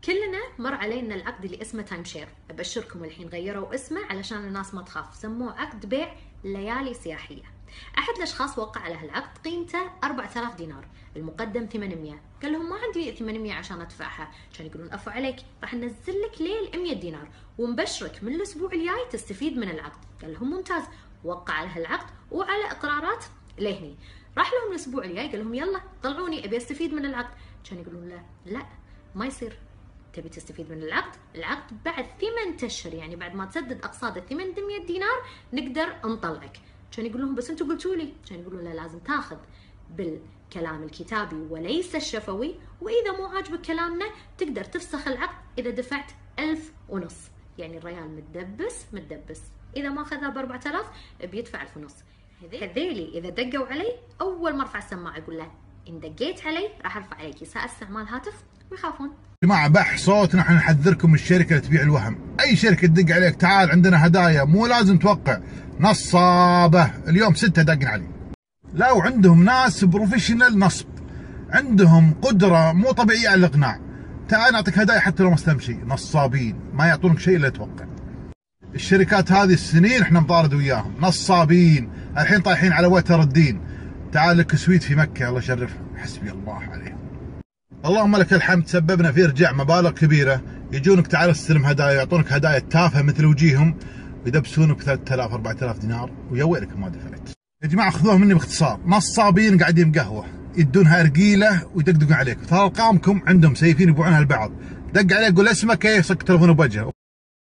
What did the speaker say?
كلنا مر علينا العقد اللي اسمه تايم شير. ابشركم الحين غيروا اسمه علشان الناس ما تخاف، سموه عقد بيع ليالي سياحيه. احد الاشخاص وقع على هالعقد، قيمته 4000 دينار، المقدم 800. قال لهم ما عندي 800 عشان ادفعها. كان يقولون عفوا عليك، راح ننزل لك ليل 100 دينار ومبشرك من الاسبوع الجاي تستفيد من العقد. قال لهم ممتاز. وقع على هالعقد وعلى اقرارات لهني. راح لهم الاسبوع الجاي قال لهم يلا طلعوني ابي استفيد من العقد. كان يقولون لا ما يصير، تبي تستفيد من العقد بعد 8 اشهر، يعني بعد ما تسدد اقساط 800 دينار نقدر نطلعك. كان يقول لهم بس انتم قلتوا لي. كان يقولون لا، لازم تاخذ بالكلام الكتابي وليس الشفوي، واذا مو عاجبك كلامنا تقدر تفسخ العقد اذا دفعت 1500. يعني الريال متدبس، اذا ما اخذها ب 4000 بيدفع 1500. هذيلي اذا دقوا علي اول ما ارفع السماعه يقول له ان دقيت علي راح ارفع عليك اساءة استعمال هاتف، ويخافون. جماعة بح صوت، نحن نحذركم من الشركة اللي تبيع الوهم. أي شركة تدق عليك تعال عندنا هدايا، مو لازم توقع، نصابة. اليوم 6 دقن علي. لا، وعندهم ناس بروفيشنال نصب، عندهم قدرة مو طبيعية على الإقناع. تعال نعطيك هدايا حتى لو ما استمشي. نصابين، ما يعطونك شيء إلا توقع. الشركات هذه السنين احنا مطارد وياهم، نصابين. الحين طايحين على وتر الدين. تعال لك سويت في مكة الله يشرفها، حسبي الله عليهم. اللهم لك الحمد، سببنا في ارجاع مبالغ كبيره. يجونك تعال استلم هدايا، يعطونك هدايا تافهه مثل وجيههم، ويدبسونك ب 3000 4000 دينار، ويا ويلك ما دفعت. يا جماعه خذوها مني باختصار، نصابين قاعدين بقهوه يدونها ارجيله ويدقدقون عليك. ترى ارقامكم عندهم سيفين يبيعونها لبعض. دق عليك قول اسمك، ايه صك تلفونه بوجهه.